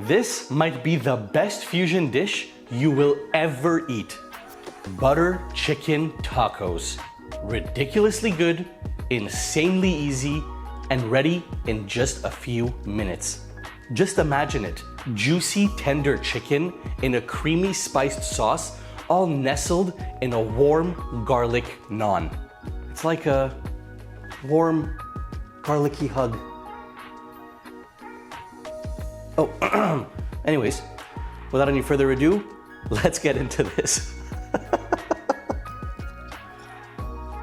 This might be the best fusion dish you will ever eat. Butter chicken tacos. Ridiculously good, insanely easy, and ready in just a few minutes. Just imagine it, juicy, tender chicken in a creamy spiced sauce, all nestled in a warm garlic naan. It's like a warm, garlicky hug. Oh, anyways, without any further ado, let's get into this.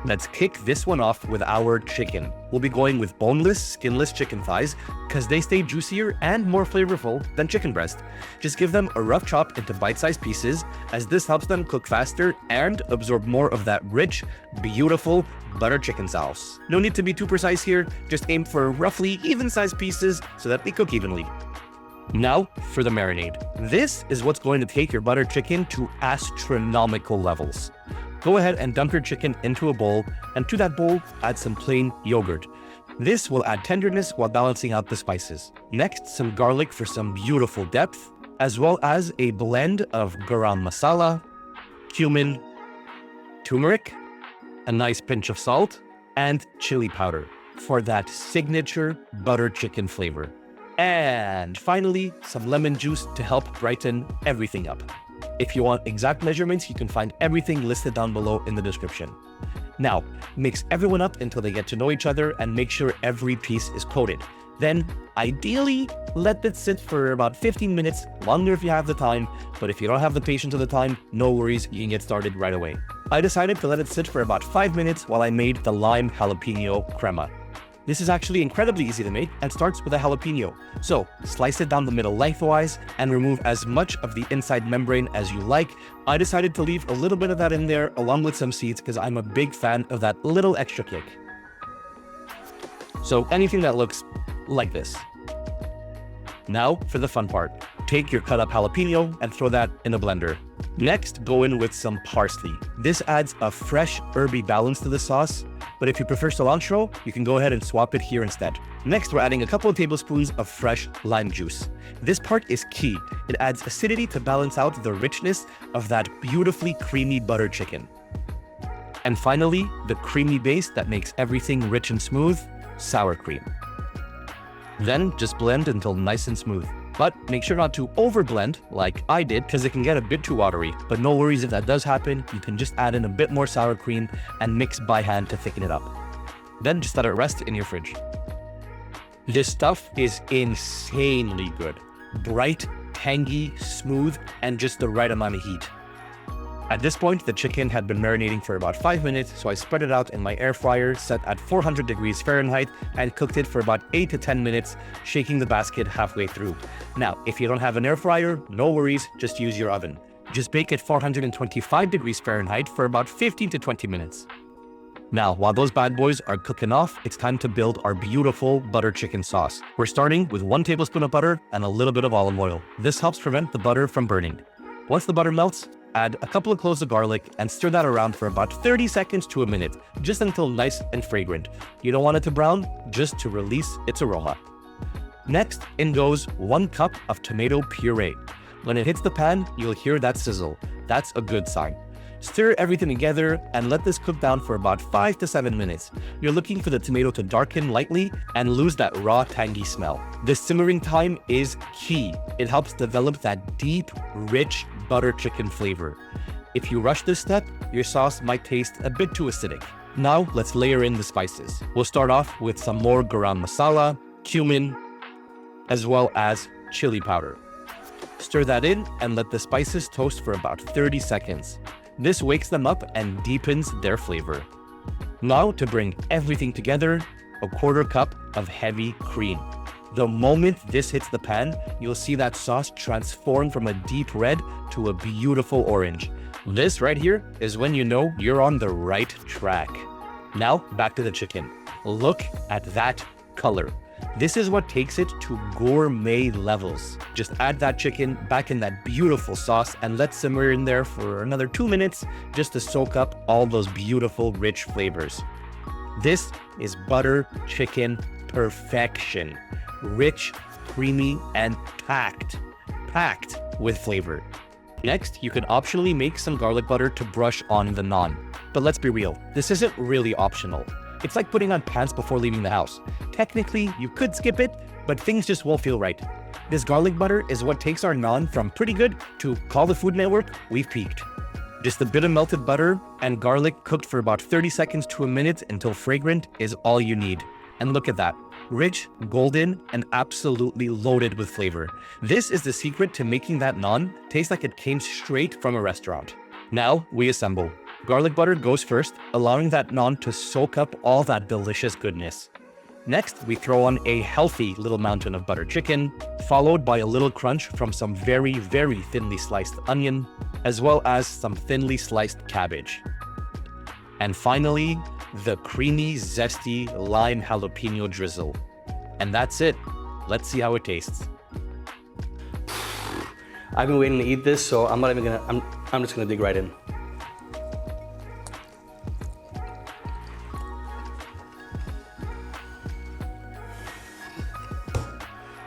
Let's kick this one off with our chicken. We'll be going with boneless, skinless chicken thighs because they stay juicier and more flavorful than chicken breast. Just give them a rough chop into bite-sized pieces as this helps them cook faster and absorb more of that rich, beautiful butter chicken sauce. No need to be too precise here, just aim for roughly even-sized pieces so that they cook evenly. Now for the marinade. This is what's going to take your butter chicken to astronomical levels. Go ahead and dump your chicken into a bowl, and to that bowl, add some plain yogurt. This will add tenderness while balancing out the spices. Next, some garlic for some beautiful depth, as well as a blend of garam masala, cumin, turmeric, a nice pinch of salt, and chili powder for that signature butter chicken flavor. And finally, some lemon juice to help brighten everything up. If you want exact measurements, you can find everything listed down below in the description. Now, mix everyone up until they get to know each other and make sure every piece is coated. Then, ideally, let it sit for about 15 minutes, longer if you have the time, but if you don't have the patience or the time, no worries, you can get started right away. I decided to let it sit for about 5 minutes while I made the lime-jalapeño crema. This is actually incredibly easy to make and starts with a jalapeno. So slice it down the middle lengthwise and remove as much of the inside membrane as you like. I decided to leave a little bit of that in there along with some seeds because I'm a big fan of that little extra kick. So anything that looks like this. Now for the fun part. Take your cut up jalapeno and throw that in a blender. Next, go in with some parsley. This adds a fresh, herby balance to the sauce, but if you prefer cilantro, you can go ahead and swap it here instead. Next, we're adding a couple of tablespoons of fresh lime juice. This part is key. It adds acidity to balance out the richness of that beautifully creamy butter chicken. And finally, the creamy base that makes everything rich and smooth, sour cream. Then just blend until nice and smooth. But make sure not to overblend like I did because it can get a bit too watery. But no worries if that does happen, you can just add in a bit more sour cream and mix by hand to thicken it up. Then just let it rest in your fridge. This stuff is insanely good. Bright, tangy, smooth, and just the right amount of heat. At this point, the chicken had been marinating for about 5 minutes, so I spread it out in my air fryer set at 400 degrees Fahrenheit and cooked it for about 8 to 10 minutes, shaking the basket halfway through. Now, if you don't have an air fryer, no worries, just use your oven. Just bake at 425 degrees Fahrenheit for about 15 to 20 minutes. Now, while those bad boys are cooking off, it's time to build our beautiful butter chicken sauce. We're starting with 1 tablespoon of butter and a little bit of olive oil. This helps prevent the butter from burning. Once the butter melts, add a couple of cloves of garlic and stir that around for about 30 seconds to a minute, just until nice and fragrant. You don't want it to brown, just to release its aroma. Next, in goes 1 cup of tomato puree. When it hits the pan, you'll hear that sizzle. That's a good sign. Stir everything together and let this cook down for about 5 to 7 minutes. You're looking for the tomato to darken lightly and lose that raw, tangy smell. The simmering time is key. It helps develop that deep, rich butter chicken flavor. If you rush this step, your sauce might taste a bit too acidic. Now, let's layer in the spices. We'll start off with some more garam masala, cumin, as well as chili powder. Stir that in and let the spices toast for about 30 seconds. This wakes them up and deepens their flavor. Now, to bring everything together, a 1/4 cup of heavy cream. The moment this hits the pan, you'll see that sauce transform from a deep red to a beautiful orange. This right here is when you know you're on the right track. Now, back to the chicken. Look at that color. This is what takes it to gourmet levels. Just add that chicken back in that beautiful sauce and let simmer in there for another 2 minutes just to soak up all those beautiful, rich flavors. This is butter chicken perfection. Rich, creamy, and packed with flavor. Next, you can optionally make some garlic butter to brush on the naan. But let's be real, this isn't really optional. It's like putting on pants before leaving the house. Technically, you could skip it, but things just won't feel right. This garlic butter is what takes our naan from pretty good to call the Food Network, we've peaked. Just a bit of melted butter and garlic cooked for about 30 seconds to a minute until fragrant is all you need. And look at that. Rich, golden, and absolutely loaded with flavor. This is the secret to making that naan taste like it came straight from a restaurant. Now we assemble. Garlic butter goes first, allowing that naan to soak up all that delicious goodness. Next, we throw on a healthy little mountain of butter chicken, followed by a little crunch from some very, very thinly sliced onion, as well as some thinly sliced cabbage. And finally, the creamy, zesty lime-jalapeño drizzle. And that's it. Let's see how it tastes. I've been waiting to eat this, so I'm just gonna dig right in.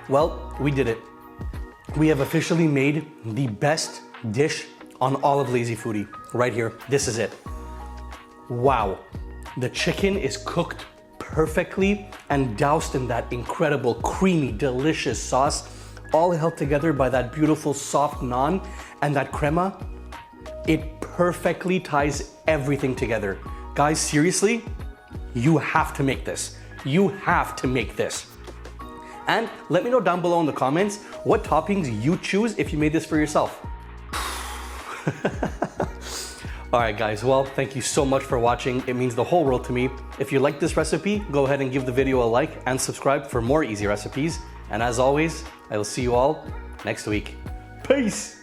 Well, we did it. We have officially made the best dish on all of Lazy Foodie. Right here, this is it. Wow, the chicken is cooked perfectly and doused in that incredible, creamy, delicious sauce, all held together by that beautiful soft naan and that crema. It perfectly ties everything together. Guys, seriously, you have to make this. You have to make this. And let me know down below in the comments what toppings you choose if you made this for yourself. All right, guys, well, thank you so much for watching. It means the whole world to me. If you like this recipe, go ahead and give the video a like and subscribe for more easy recipes. And as always, I will see you all next week. Peace.